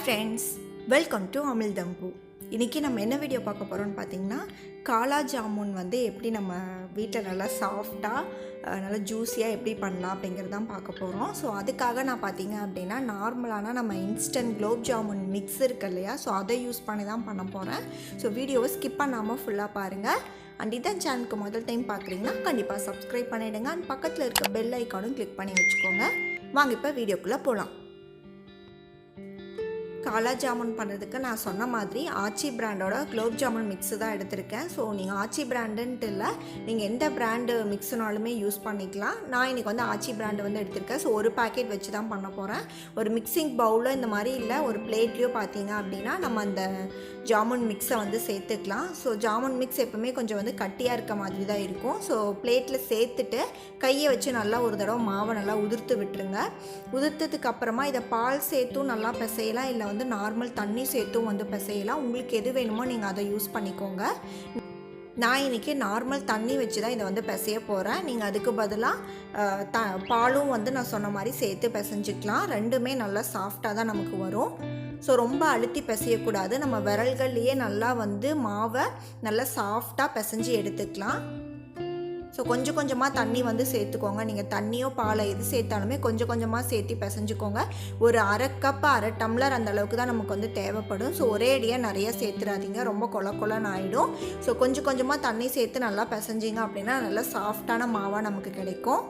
friends, welcome to Amizhthampoo. இன்றைக்கி நம்ம என்ன வீடியோ பார்க்க போகிறோம்னு பார்த்தீங்கன்னா காலா ஜாமுன் எப்படி நம்ம வீட்டில் நல்லா சாஃப்டாக நல்லா ஜூஸியாக எப்படி பண்ணலாம் அப்படிங்கிறது தான் பார்க்க போகிறோம். ஸோ அதுக்காக நான் பார்த்தீங்க அப்படின்னா நார்மலான நம்ம இன்ஸ்டன்ட் குலோப் ஜாமுன் மிக்ஸ் இருக்கு இல்லையா, ஸோ அதை யூஸ் பண்ணி தான் பண்ண போகிறேன். ஸோ வீடியோவை ஸ்கிப் பண்ணாமல் ஃபுல்லாக பாருங்கள். அண்ட் இதான் சேனலுக்கு முதல் டைம் பார்க்குறீங்கன்னா கண்டிப்பாக சப்ஸ்கிரைப் பண்ணிவிடுங்க. அண்ட் பக்கத்தில் இருக்க பெல் ஐக்கானும் கிளிக் பண்ணி வச்சுக்கோங்க. வாங்க இப்போ வீடியோக்குள்ளே போகலாம். காலா ஜாமுன் பண்ணுறதுக்கு நான் சொன்ன மாதிரி ஆச்சி பிராண்டோட குலோப் ஜாமுன் மிக்ஸு தான் எடுத்திருக்கேன். ஸோ நீங்கள் ஆச்சி பிராண்டுன்ட்டு இல்லை, நீங்கள் எந்த பிராண்டு மிக்ஸுனாலுமே யூஸ் பண்ணிக்கலாம். நான் இன்றைக்கி ஆச்சி பிராண்டு எடுத்திருக்கேன். ஸோ ஒரு பேக்கெட் வச்சு தான் பண்ண போகிறேன். ஒரு மிக்சிங் பவுலில் இந்த மாதிரி இல்லை, ஒரு பிளேட்லேயோ பார்த்தீங்க அப்படின்னா நம்ம அந்த ஜாமுன் மிக்ஸை சேர்த்துக்கலாம். ஸோ ஜாமுன் மிக்ஸ் எப்பவுமே கொஞ்சம் கட்டியாக இருக்க மாதிரி தான் இருக்கும். ஸோ பிளேட்டில் சேர்த்துட்டு கையை வச்சு நல்லா ஒரு தடவை மாவை நல்லா உதிர்த்து விட்டுருங்க. உதிர்த்ததுக்கு அப்புறமா இதை பால் சேர்த்தும் நல்லா பிசையலாம், இல்லை நார்மல் தண்ணி சேர்த்தும் பிசையலாம். உங்களுக்கு எது வேணுமோ நீங்கள் அதை யூஸ் பண்ணிக்கோங்க. நான் இன்றைக்கி நார்மல் தண்ணி வச்சு தான் இதை பிசைய போகிறேன். நீங்கள் அதுக்கு பதிலாக பாலும் நான் சொன்ன மாதிரி சேர்த்து பிசைஞ்சிக்கலாம். ரெண்டுமே நல்லா சாஃப்டாக தான் நமக்கு வரும். ஸோ ரொம்ப அழுத்தி பிசையக்கூடாது. நம்ம விரல்கள்லேயே நல்லா மாவை நல்லா சாஃப்டாக பிசைஞ்சு எடுத்துக்கலாம். ஸோ கொஞ்சம் கொஞ்சமாக தண்ணி சேர்த்துக்கோங்க. நீங்கள் தண்ணியோ பாலை எது சேர்த்தாலுமே கொஞ்சம் கொஞ்சமாக சேர்த்து பிசைஞ்சுக்கோங்க. ஒரு அரை கப் அரை டம்ளர் அந்த அளவுக்கு தான் நமக்கு தேவைப்படும். ஸோ ஒரே அடியாக நிறைய சேர்த்துடாதீங்க, ரொம்ப கொலன்னு ஆகிடும். ஸோ கொஞ்சம் கொஞ்சமாக தண்ணி சேர்த்து நல்லா பிசைஞ்சிங்க அப்படின்னா நல்லா சாஃப்டான மாவாக நமக்கு கிடைக்கும்.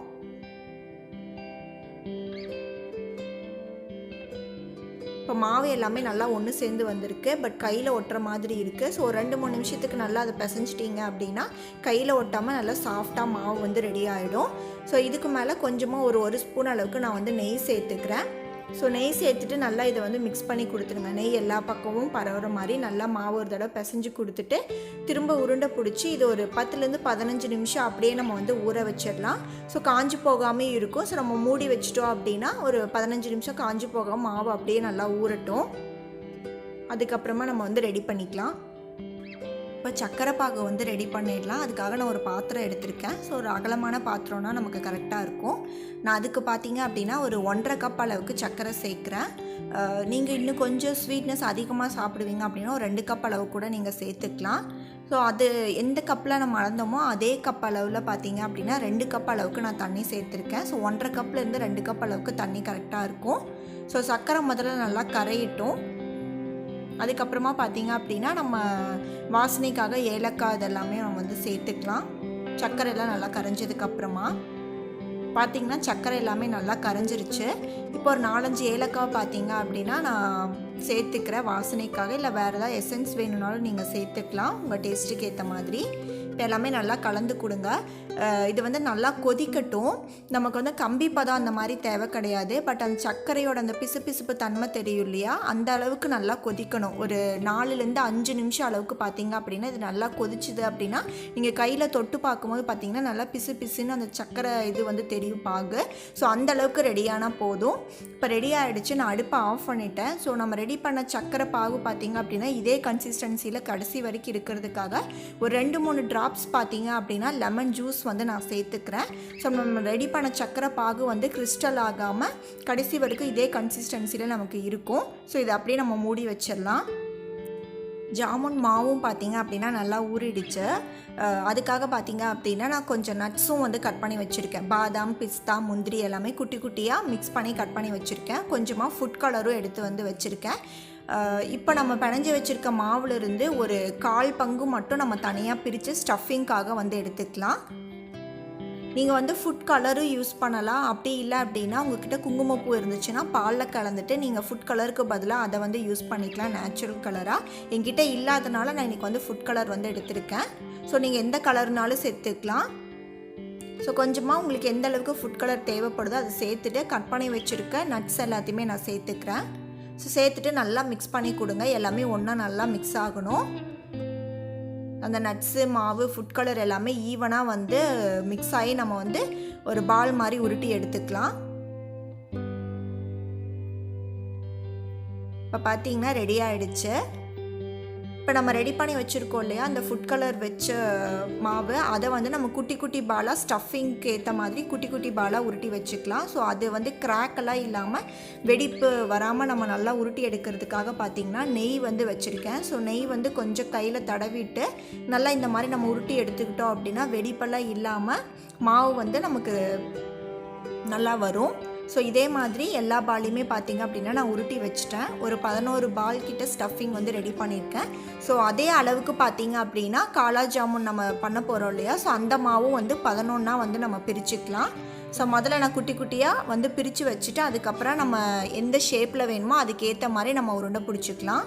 இப்போ மாவு எல்லாமே நல்லா ஒன்று சேர்ந்து வந்திருக்கு, பட் கையில் ஒட்டுற மாதிரி இருக்குது. ஸோ ஒரு 2-3 நிமிஷத்துக்கு நல்லா அதை பிசைஞ்சிட்டிங்க அப்படின்னா கையில் ஒட்டாமல் நல்லா சாஃப்டாக மாவு ரெடி ஆகிடும். ஸோ இதுக்கு மேலே கொஞ்சமாக ஒரு ஸ்பூன் அளவுக்கு நான் நெய் சேர்த்துக்கிறேன். ஸோ நெய் சேர்த்துட்டு நல்லா இதை மிக்ஸ் பண்ணி கொடுத்துருங்க. நெய் எல்லா பக்கமும் பரவுற மாதிரி நல்லா மாவு ஒரு தடவை பிசைஞ்சு கொடுத்துட்டு திரும்ப உருண்டை பிடிச்சி இது ஒரு 10லேருந்து 15 நிமிஷம் அப்படியே நம்ம ஊற வச்சிடலாம். ஸோ காஞ்சி போகாமல் இருக்கும். ஸோ நம்ம மூடி வச்சிட்டோம் அப்படின்னா ஒரு 15 நிமிஷம் காஞ்சி போகாமல் மாவு அப்படியே நல்லா ஊறட்டும். அதுக்கப்புறமா நம்ம ரெடி பண்ணிக்கலாம். இப்போ சக்கரை பாகு ரெடி பண்ணிடலாம். அதுக்காக நான் ஒரு பாத்திரம் எடுத்திருக்கேன். ஸோ ஒரு அகலமான பாத்திரம்னா நமக்கு கரெக்டாக இருக்கும். நான் அதுக்கு பார்த்தீங்க அப்படின்னா ஒரு 1.5 கப் அளவுக்கு சக்கரை சேர்க்குறேன். நீங்கள் இன்னும் கொஞ்சம் ஸ்வீட்னஸ் அதிகமாக சாப்பிடுவீங்க அப்படின்னா ஒரு 2 கப் அளவு கூட நீங்கள் சேர்த்துக்கலாம். ஸோ அது எந்த கப்பில் நம்ம அளந்தோமோ அதே கப் அளவில் பார்த்தீங்க அப்படின்னா 2 கப் அளவுக்கு நான் தண்ணி சேர்த்துருக்கேன். ஸோ 1.5 கப்லேருந்து 2 கப் அளவுக்கு தண்ணி கரெக்டாக இருக்கும். ஸோ சக்கரை முதல்ல நல்லா கரையிட்டும். அதுக்கப்புறமா பார்த்தீங்க அப்படின்னா நம்ம வாசனைக்காக ஏலக்காய் இதெல்லாமே நம்ம சேர்த்துக்கலாம். சர்க்கரை எல்லாம் நல்லா கரைஞ்சதுக்கப்புறமா பார்த்திங்கன்னா சர்க்கரை எல்லாமே நல்லா கரைஞ்சிருச்சு. இப்போ ஒரு 4-5 ஏலக்காய் பார்த்தீங்க அப்படின்னா நான் சேர்த்துக்கிறேன் வாசனைக்காக. இல்லை வேறு ஏதாவது எசன்ஸ் வேணும்னாலும் நீங்கள் சேர்த்துக்கலாம் உங்கள் டேஸ்ட்டுக்கு ஏற்ற மாதிரி. இப்போ எல்லாமே நல்லா கலந்து கொடுங்க. இது நல்லா கொதிக்கட்டும். நமக்கு கம்பி பதம் அந்த மாதிரி தேவை கிடையாது. பட் அந்த சர்க்கரையோட அந்த பிசுபிசுப்பு தன்மை தெரியும் இல்லையா, அந்த அளவுக்கு நல்லா கொதிக்கணும். ஒரு 4லேருந்து 5 நிமிஷம் அளவுக்கு பார்த்தீங்க அப்படின்னா இது நல்லா கொதிச்சுது அப்படின்னா நீங்கள் கையில் தொட்டு பார்க்கும்போது பார்த்தீங்கன்னா நல்லா பிசுன்னு அந்த சர்க்கரை இது தெரியும் பாகு. ஸோ அந்த அளவுக்கு ரெடியானால் போதும். இப்போ ரெடி ஆகிடுச்சு. நான் அடுப்பை ஆஃப் பண்ணிட்டேன். ஸோ நம்ம ரெடி பண்ண சர்க்கரை பாகு பார்த்தீங்க அப்படின்னா இதே கன்சிஸ்டன்சியில் கடைசி வரைக்கும் இருக்கிறதுக்காக ஒரு 2-3 ட்ராப்ஸ் பார்த்தீங்க அப்படின்னா லெமன் ஜூஸ் நான் சேர்த்துக்கிறேன். ஸோ நம்ம ரெடி பண்ண சக்கரை பாகு கிறிஸ்டல் ஆகாமல் கடைசி வரைக்கும் இதே கன்சிஸ்டன்சியில் நமக்கு இருக்கும். ஸோ இதை அப்படியே நம்ம மூடி வச்சிடலாம். ஜாமுன் மாவும் பார்த்தீங்க அப்படின்னா நல்லா ஊறிடுச்சு. அதுக்காக பார்த்தீங்க அப்படின்னா நான் கொஞ்சம் நட்ஸும் கட் பண்ணி வச்சுருக்கேன். பாதாம், பிஸ்தா, முந்திரி எல்லாமே குட்டி குட்டியாக மிக்ஸ் பண்ணி கட் பண்ணி வச்சுருக்கேன். கொஞ்சமாக ஃபுட் கலரும் எடுத்து வச்சுருக்கேன். இப்போ நம்ம பிணைஞ்சி வச்சுருக்க மாவுலேருந்து ஒரு 1/4 பங்கு மட்டும் நம்ம தனியாக பிரித்து ஸ்டஃபிங்காக எடுத்துக்கலாம். நீங்கள் ஃபுட் கலரும் யூஸ் பண்ணலாம். அப்படி இல்லை அப்படின்னா உங்கள்கிட்ட குங்குமப்பூ இருந்துச்சுன்னா பாலில் கலந்துட்டு நீங்கள் ஃபுட் கலருக்கு பதிலாக அதை யூஸ் பண்ணிக்கலாம் நேச்சுரல் கலராக. என்கிட்ட இல்லாதனால நான் இன்றைக்கி ஃபுட் கலர் எடுத்திருக்கேன். ஸோ நீங்கள் எந்த கலர்னாலும் சேர்த்துக்கலாம். ஸோ கொஞ்சமாக உங்களுக்கு எந்த அளவுக்கு ஃபுட் கலர் தேவைப்படுதோ அதை சேர்த்துட்டு கட் பண்ணி வச்சுருக்க நட்ஸ் எல்லாத்தையுமே நான் சேர்த்துக்கிறேன். ஸோ சேர்த்துட்டு நல்லா மிக்ஸ் பண்ணி கொடுங்க. எல்லாமே ஒன்றா நல்லா மிக்ஸ் ஆகணும். அந்த நட்ஸு, மாவு, ஃபுட் கலர் எல்லாமே ஈவனாக மிக்ஸ் ஆகி நம்ம ஒரு பால் மாதிரி உருட்டி எடுத்துக்கலாம். இப்போ பார்த்தீங்கன்னா ரெடி ஆகிடுச்சு. இப்போ நம்ம ரெடி பண்ணி வச்சுருக்கோம் இல்லையா, அந்த ஃபுட் கலர் வச்ச மாவு, அதை வந்து நம்ம குட்டி குட்டி பாலாக ஸ்டஃபிங்க்கு ஏற்ற மாதிரி குட்டி குட்டி பாலாக உருட்டி வச்சுக்கலாம். ஸோ அது வந்து கிராக்கெல்லாம் இல்லாமல் வெடிப்பு வராமல் நம்ம நல்லா உருட்டி எடுக்கிறதுக்காக பார்த்திங்கன்னா நெய் வந்து வச்சுருக்கேன். ஸோ நெய் வந்து கொஞ்சம் கையில் தடவிட்டு நல்லா இந்த மாதிரி நம்ம உருட்டி எடுத்துக்கிட்டோம் அப்படின்னா வெடிப்பெல்லாம் இல்லாமல் மாவு வந்து நமக்கு நல்லா வரும். ஸோ இதே மாதிரி எல்லா பாலையுமே பார்த்திங்க அப்படின்னா நான் உருட்டி வச்சுட்டேன். ஒரு 11 பால் கிட்ட ஸ்டஃபிங் வந்து ரெடி பண்ணியிருக்கேன். ஸோ அதே அளவுக்கு பார்த்திங்க அப்படின்னா காலா ஜாமுன் நம்ம பண்ண போகிறோம் இல்லையா, ஸோ அந்த மாவும் வந்து 11 வந்து நம்ம பிரிச்சுக்கலாம். ஸோ முதல்ல நான் குட்டி குட்டியாக வந்து பிரித்து வச்சுட்டு அதுக்கப்புறம் நம்ம எந்த ஷேப்பில் வேணுமோ அதுக்கேற்ற மாதிரி நம்ம உருண்டை பிடிச்சிக்கலாம்.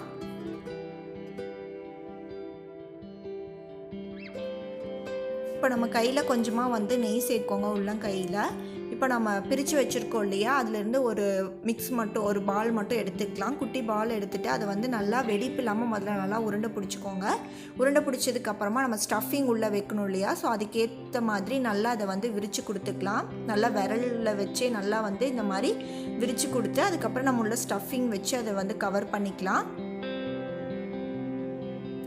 இப்போ நம்ம கையில் கொஞ்சமாக வந்து நெய் சேர்க்கோங்க உள்ளங்கையில். இப்போ நம்ம பிரித்து வச்சுருக்கோம் இல்லையா, அதுலேருந்து ஒரு மிக்ஸ் மட்டும் ஒரு பால் மட்டும் எடுத்துக்கலாம். குட்டி பால் எடுத்துகிட்டு அதை வந்து நல்லா வெடிப்பு இல்லாமல் முதல்ல நல்லா உருண்டை பிடிச்சிக்கோங்க. உருண்டை பிடிச்சதுக்கப்புறமா நம்ம ஸ்டஃபிங் உள்ளே வைக்கணும் இல்லையா, ஸோ அதுக்கேற்ற மாதிரி நல்லா அதை வந்து விரித்து கொடுத்துக்கலாம். நல்லா விரலில் வச்சு நல்லா வந்து இந்த மாதிரி விரித்து கொடுத்து அதுக்கப்புறம் நம்ம உள்ள ஸ்டஃபிங் வச்சு அதை வந்து கவர் பண்ணிக்கலாம்.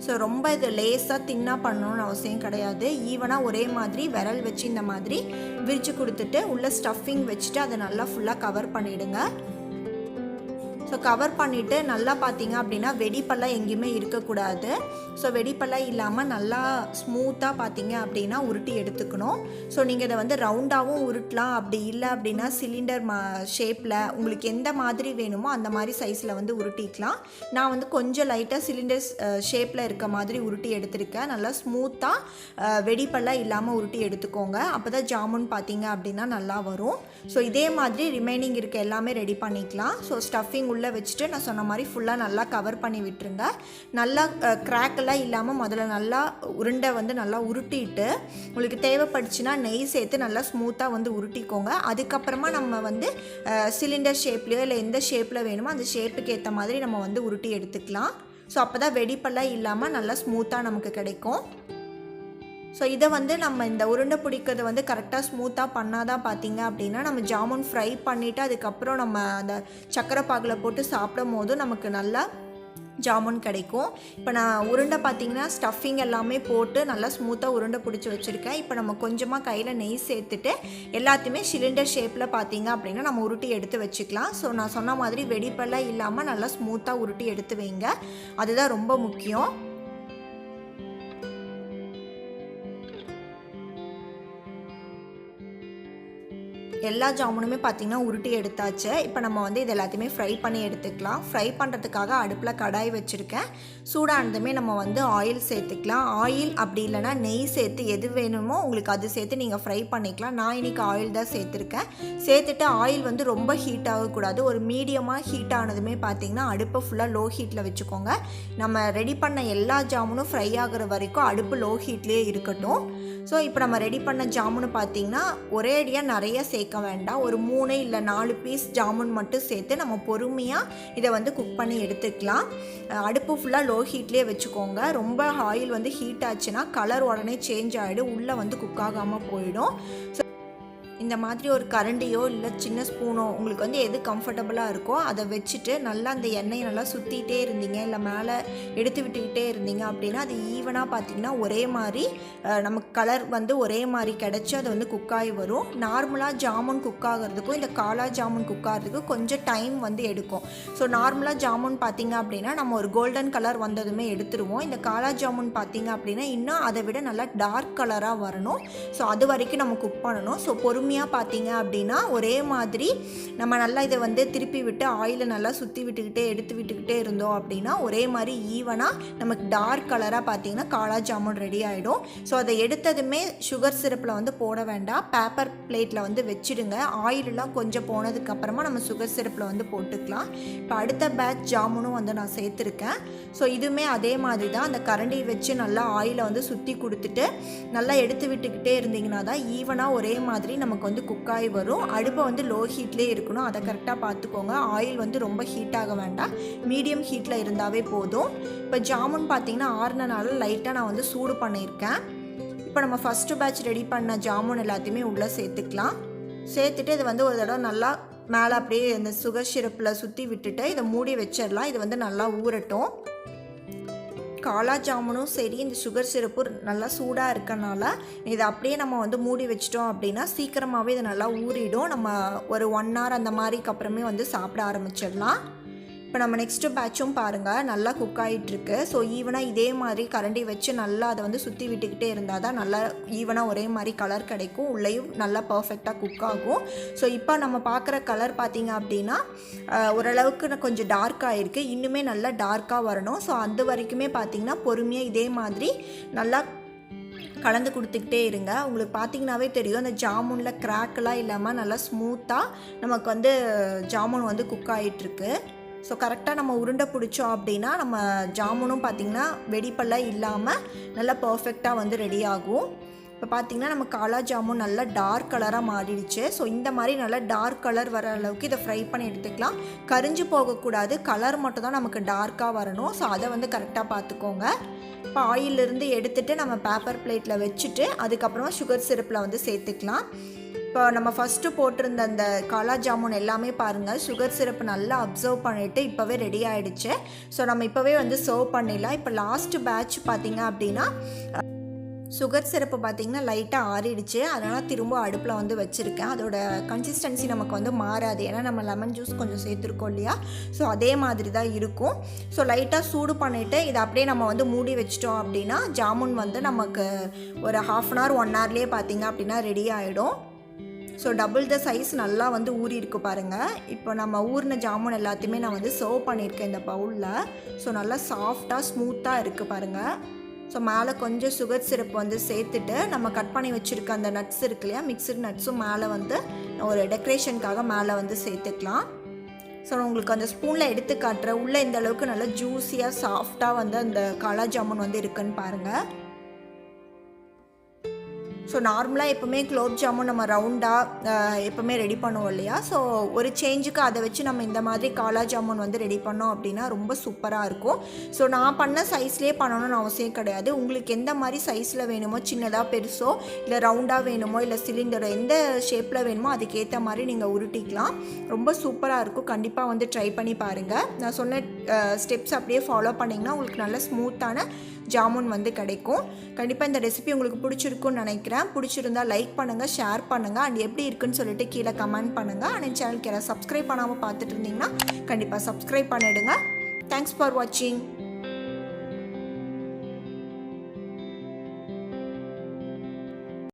ஸோ ரொம்ப இது லேஸாக தின்னாக பண்ணணும்னு அவசியம் கிடையாது. ஈவனாக ஒரே மாதிரி விரல் வச்சு இந்த மாதிரி விரித்து கொடுத்துட்டு உள்ள ஸ்டஃபிங் வச்சுட்டு அதை நல்லா ஃபுல்லாக கவர் பண்ணிவிடுங்க. ஸோ கவர் பண்ணிவிட்டு நல்லா பார்த்தீங்க அப்படின்னா வெடிப்பெல்லாம் எங்கேயுமே இருக்கக்கூடாது. ஸோ வெடிப்பெல்லாம் இல்லாமல் நல்லா ஸ்மூத்தாக பார்த்தீங்க அப்படின்னா உருட்டி எடுத்துக்கணும். ஸோ நீங்கள் இதை வந்து ரவுண்டாகவும் உருட்டலாம், அப்படி இல்லை அப்படின்னா சிலிண்டர் ஷேப்பில் உங்களுக்கு எந்த மாதிரி வேணுமோ அந்த மாதிரி சைஸில் வந்து உருட்டிக்கலாம். நான் வந்து கொஞ்சம் லைட்டாக சிலிண்டர் ஷேப்பில் இருக்க மாதிரி உருட்டி எடுத்திருக்கேன். நல்லா ஸ்மூத்தாக வெடிப்பெல்லாம் இல்லாமல் உருட்டி எடுத்துக்கோங்க. அப்போ தான் ஜாமுன் பார்த்தீங்க அப்படின்னா நல்லா வரும். ஸோ இதே மாதிரி ரிமைனிங் இருக்க எல்லாமே ரெடி பண்ணிக்கலாம். ஸோ ஸ்டஃபிங் உள்ளே வச்சுட்டு நான் சொன்ன மாதிரி ஃபுல்லாக நல்லா கவர் பண்ணி விட்டுருங்க. நல்லா கிராக்கெல்லாம் இல்லாமல் முதல்ல நல்லா உருண்டை வந்து நல்லா உருட்டிட்டு உங்களுக்கு தேவைப்படுச்சுன்னா நெய் சேர்த்து நல்லா ஸ்மூத்தாக வந்து உருட்டிக்கோங்க. அதுக்கப்புறமா நம்ம வந்து சிலிண்டர் ஷேப்லேயோ இல்லை எந்த ஷேப்பில் வேணுமோ அந்த ஷேப்புக்கு ஏற்ற மாதிரி நம்ம வந்து உருட்டி எடுத்துக்கலாம். ஸோ அப்போ தான் வெடிப்பெல்லாம் இல்லாமல் நல்லா ஸ்மூத்தாக நமக்கு கிடைக்கும். ஸோ இதை வந்து நம்ம இந்த உருண்டை பிடிக்கிறது வந்து கரெக்டாக ஸ்மூத்தாக பண்ணாதான் பார்த்தீங்க அப்படின்னா நம்ம ஜாமுன் ஃப்ரை பண்ணிவிட்டு அதுக்கப்புறம் நம்ம அந்த சக்கரை பாகில் போட்டு சாப்பிடும் போதும் நமக்கு நல்லா ஜாமுன் கிடைக்கும். இப்போ நான் உருண்டை பார்த்திங்கன்னா ஸ்டஃபிங் எல்லாமே போட்டு நல்லா ஸ்மூத்தாக உருண்டை பிடிச்சி வச்சுருக்கேன். இப்போ நம்ம கொஞ்சமாக கையில் நெய் சேர்த்துட்டு எல்லாத்தையுமே சிலிண்டர் ஷேப்பில் பார்த்திங்க அப்படின்னா நம்ம உருட்டி எடுத்து வச்சுக்கலாம். ஸோ நான் சொன்ன மாதிரி வெடிப்பெல்லாம் இல்லாமல் நல்லா ஸ்மூத்தாக உருட்டி எடுத்து வைங்க, அதுதான் ரொம்ப முக்கியம். எல்லா ஜாமுனுமே பார்த்திங்கன்னா உருட்டி எடுத்தாச்சு. இப்போ நம்ம வந்து இது எல்லாத்தையுமே ஃப்ரை பண்ணி எடுத்துக்கலாம். ஃப்ரை பண்ணுறதுக்காக அடுப்பில் கடாய் வச்சுருக்கேன். சூடானதுமே நம்ம வந்து ஆயில் சேர்த்துக்கலாம். ஆயில் அப்படி இல்லைனா நெய் சேர்த்து எது வேணுமோ உங்களுக்கு அது சேர்த்து நீங்கள் ஃப்ரை பண்ணிக்கலாம். நான் இன்றைக்கி ஆயில் தான் சேர்த்துருக்கேன். சேர்த்துட்டு ஆயில் வந்து ரொம்ப ஹீட் ஆகக்கூடாது. ஒரு மீடியமாக ஹீட் ஆனதுமே பார்த்திங்கன்னா அடுப்பை ஃபுல்லாக லோ ஹீட்டில் வச்சுக்கோங்க. நம்ம ரெடி பண்ண எல்லா ஜாமுனும் ஃப்ரை ஆகிற வரைக்கும் அடுப்பு லோ ஹீட்லேயே இருக்கட்டும். ஸோ இப்போ நம்ம ரெடி பண்ண ஜாமுன்னு பார்த்திங்கன்னா ஒரே அடியாக நிறைய சேர்க்க வேண்டாம். ஒரு 3 இல்லை 4 பீஸ் ஜாமுன் மட்டும் சேர்த்து நம்ம பொறுமையாக இதை வந்து குக் பண்ணி எடுத்துக்கலாம். அடுப்பு ஃபுல்லாக லோ ஹீட்லேயே வச்சுக்கோங்க. ரொம்ப ஆயில் வந்து ஹீட் ஆச்சுன்னா கலர் உடனே சேஞ்ச் ஆகிடும், உள்ளே வந்து குக் ஆகாமல் போயிடும். ஸோ இந்த மாதிரி ஒரு கரண்டியோ இல்லை சின்ன ஸ்பூனோ உங்களுக்கு வந்து எது கம்ஃபர்டபுளாக இருக்கோ அதை வச்சுட்டு நல்லா அந்த எண்ணெயை நல்லா சுற்றிகிட்டே இருந்தீங்க இல்லை மேலே எடுத்து விட்டுக்கிட்டே இருந்தீங்க அப்படின்னா அது ஈவனாக பார்த்திங்கன்னா ஒரே மாதிரி நமக்கு கலர் வந்து ஒரே மாதிரி கிடச்சி அது வந்து குக்காகி வரும். நார்மலாக ஜாமுன் குக் ஆகிறதுக்கும் இந்த காலா ஜாமுன் குக் ஆகிறதுக்கும் கொஞ்சம் டைம் வந்து எடுக்கும். ஸோ நார்மலாக ஜாமுன் பார்த்திங்க அப்படின்னா நம்ம ஒரு கோல்டன் கலர் வந்ததுமே எடுத்துருவோம். இந்த காலா ஜாமுன் பார்த்திங்க அப்படின்னா இன்னும் அதை விட நல்லா டார்க் கலராக வரணும். ஸோ அது வரைக்கும் நம்ம குக் பண்ணணும். ஸோ பொறுமையாக பார்த்தீங்க அப்படின்னா ஒரே மாதிரி நம்ம நல்லா இதை வந்து திருப்பி விட்டு ஆயிலை நல்லா சுற்றி விட்டுக்கிட்டே எடுத்து விட்டுக்கிட்டே இருந்தோம் அப்படின்னா ஒரே மாதிரி ஈவனாக நமக்கு டார்க் கலராக பார்த்தீங்கன்னா காலா ஜாமுன் ரெடி ஆகிடும். ஸோ அதை எடுத்ததுமே சுகர் சிரப்பில் வந்து போட வேண்டாம், பேப்பர் பிளேட்டில் வந்து வச்சுடுங்க. ஆயிலெலாம் கொஞ்சம் போனதுக்கப்புறமா நம்ம சுகர் சிரப்பில் வந்து போட்டுக்கலாம். இப்போ அடுத்த பேட்ச் ஜாமுனும் வந்து நான் சேர்த்துருக்கேன். ஸோ இதுவுமே அதே மாதிரி தான் அந்த கரண்டியை வச்சு நல்லா ஆயிலை வந்து சுற்றி கொடுத்துட்டு நல்லா எடுத்து விட்டுக்கிட்டே இருந்தீங்கன்னா தான் ஈவனாக ஒரே மாதிரி நமக்கு வந்து குக்காகி வரும். அடுப்பை வந்து லோ ஹீட்லேயே இருக்கணும், அதை கரெக்டாக பார்த்துக்கோங்க. ஆயில் வந்து ரொம்ப ஹீட் ஆக வேண்டாம், மீடியம் ஹீட்டில் இருந்தாவே போதும். இப்போ ஜாமுன் பார்த்திங்கன்னா ஆறுனனால லைட்டாக நான் வந்து சூடு பண்ணியிருக்கேன். இப்போ நம்ம ஃபஸ்ட்டு பேட்ச் ரெடி பண்ண ஜாமுன் எல்லாத்தையுமே உள்ளே சேர்த்துக்கலாம். சேர்த்துட்டு இது வந்து ஒரு தடவை நல்லா மேலே அப்படியே இந்த சுகர் சிரப்பில் சுற்றி விட்டுட்டு இதை மூடி வச்சிடலாம். இது வந்து நல்லா ஊறட்டும். காலா ஜாமுனும் சரி இந்த சுகர் சிரப்பும் நல்லா சூடாக இருக்கனால இதை அப்படியே நம்ம வந்து மூடி வச்சிட்டோம் அப்படின்னா சீக்கிரமாகவே இது நல்லா ஊறிடும். நம்ம ஒரு 1 hour அந்த மாதிரிக்கு அப்புறமே வந்து சாப்பிட ஆரம்பிச்சிடலாம். இப்போ நம்ம நெக்ஸ்ட்டு பேட்சும் பாருங்கள் நல்லா குக் ஆகிட்டுருக்கு. ஸோ ஈவனாக இதே மாதிரி கரண்டி வச்சு நல்லா அதை வந்து சுற்றி விட்டுக்கிட்டே இருந்தால் தான் நல்லா ஈவனாக ஒரே மாதிரி கலர் கிடைக்கும், உள்ளேயும் நல்லா பர்ஃபெக்டாக குக் ஆகும். ஸோ இப்போ நம்ம பார்க்குற கலர் பார்த்திங்க அப்படின்னா ஓரளவுக்கு கொஞ்சம் டார்க்காக இருக்குது, இன்னுமே நல்லா டார்க்காக வரணும். ஸோ அந்த வரைக்குமே பார்த்திங்கன்னா பொறுமையாக இதே மாதிரி நல்லா கலந்து கொடுத்துக்கிட்டே இருங்க. உங்களுக்கு பார்த்திங்கனாவே தெரியும் அந்த ஜாமுனில் கிராக்கெல்லாம் இல்லாமல் நல்லா ஸ்மூத்தாக நமக்கு வந்து ஜாமுன் வந்து குக் ஆகிட்டுருக்கு. ஸோ கரெக்டாக நம்ம உருண்டை பிடிச்சோம் அப்படின்னா நம்ம ஜாமுனும் பார்த்திங்கன்னா வெடிப்பெல்லாம் இல்லாமல் நல்லா பர்ஃபெக்டாக வந்து ரெடி ஆகும். இப்போ பார்த்திங்கன்னா நம்ம காலா ஜாமுன் நல்லா டார்க் கலராக மாறிடுச்சு. ஸோ இந்த மாதிரி நல்லா டார்க் கலர் வர அளவுக்கு இதை ஃப்ரை பண்ணி எடுத்துக்கலாம். கரிஞ்சு போகக்கூடாது, கலர் மட்டும் தான் நமக்கு டார்க்காக வரணும். ஸோ அதை வந்து கரெக்டாக பார்த்துக்கோங்க. இப்போ ஆயிலிருந்து எடுத்துகிட்டு நம்ம பேப்பர் பிளேட்டில் வச்சுட்டு அதுக்கப்புறமா சுகர் சிரப்பில் வந்து சேர்த்துக்கலாம். இப்போ நம்ம ஃபஸ்ட்டு போட்டிருந்த அந்த காலா ஜாமுன் எல்லாமே பாருங்கள் சுகர் சிரப்பு நல்லா அப்சர்வ் பண்ணிவிட்டு இப்போவே ரெடி ஆகிடுச்சு. ஸோ நம்ம இப்போவே வந்து சர்வ் பண்ணிடலாம். இப்போ லாஸ்ட்டு பேட்ச் பார்த்திங்க அப்படின்னா சுகர் சிரப்பு பார்த்திங்கன்னா லைட்டாக ஆறிடுச்சு, அதனால் திரும்ப அடுப்பில் வந்து வச்சுருக்கேன். அதோட கன்சிஸ்டன்சி நமக்கு வந்து மாறாது, ஏன்னா நம்ம லெமன் ஜூஸ் கொஞ்சம் சேர்த்துருக்கோம் இல்லையா. ஸோ அதே மாதிரி தான் இருக்கும். ஸோ லைட்டாக சூடு பண்ணிவிட்டு இதை அப்படியே நம்ம வந்து மூடி வச்சிட்டோம் அப்படின்னா ஜாமுன் வந்து நமக்கு ஒரு 1/2 hour 1 hourலேயே பார்த்திங்க அப்படின்னா ரெடி ஆகிடும். ஸோ டபுள் த சைஸ் நல்லா வந்து ஊறி இருக்கு பாருங்கள். இப்போ நம்ம ஊறின ஜாமுன் எல்லாத்தையுமே நான் வந்து சர்வ் பண்ணியிருக்கேன் இந்த பவுலில். ஸோ நல்லா சாஃப்டாக ஸ்மூத்தாக இருக்குது பாருங்கள். ஸோ மேலே கொஞ்சம் சுகர் சிரப் வந்து சேர்த்துட்டு நம்ம கட் பண்ணி வச்சுருக்க அந்த நட்ஸ் இருக்கு இல்லையா, மிக்சட் நட்ஸும் மேலே வந்து ஒரு டெக்கரேஷனுக்காக மேலே வந்து சேர்த்துக்கலாம். ஸோ உங்களுக்கு அந்த ஸ்பூனில் எடுத்து காட்டுற உள்ளே இந்த அளவுக்கு நல்லா ஜூஸியாக சாஃப்டாக வந்து அந்த காலா ஜாமுன் வந்து இருக்குன்னு பாருங்கள். ஸோ நார்மலாக எப்போவுமே குலோப் ஜாமுன் நம்ம ரவுண்டாக எப்போவுமே ரெடி பண்ணுவோம் இல்லையா. ஸோ ஒரு சேஞ்சுக்கு அதை வச்சு நம்ம இந்த மாதிரி காலா ஜாமுன் வந்து ரெடி பண்ணோம் அப்படின்னா ரொம்ப சூப்பராக இருக்கும். ஸோ நான் பண்ண சைஸ்லேயே பண்ணணும்னு அவசியம் கிடையாது. உங்களுக்கு எந்த மாதிரி சைஸில் வேணுமோ, சின்னதாக பெருசோ இல்லை ரவுண்டாக வேணுமோ இல்லை சிலிண்டர் எந்த ஷேப்பில் வேணுமோ அதுக்கேற்ற மாதிரி நீங்கள் உருட்டிக்கலாம். ரொம்ப சூப்பராக இருக்கும். கண்டிப்பாக வந்து ட்ரை பண்ணி பாருங்கள். நான் சொன்ன ஸ்டெப்ஸ் அப்படியே ஃபாலோ பண்ணிங்கன்னா உங்களுக்கு நல்ல ஸ்மூத்தான ஜாமுன் வந்து கிடைக்கும். கண்டிப்பாக இந்த ரெசிபி உங்களுக்கு பிடிச்சிருக்குன்னு நினைக்கிறேன். பிடிச்சிருந்தால் லைக் பண்ணுங்கள், ஷேர் பண்ணுங்கள், அண்ட் எப்படி இருக்குன்னு சொல்லிட்டு கீழே கமெண்ட் பண்ணுங்கள். அண்ட் என் சேனலுக்கு யாராவது சப்ஸ்கிரைப் பண்ணாமல் பார்த்துட்டு இருந்தீங்கன்னா கண்டிப்பாக சப்ஸ்கிரைப் பண்ணிவிடுங்க. தேங்க்ஸ் ஃபார் வாட்சிங்.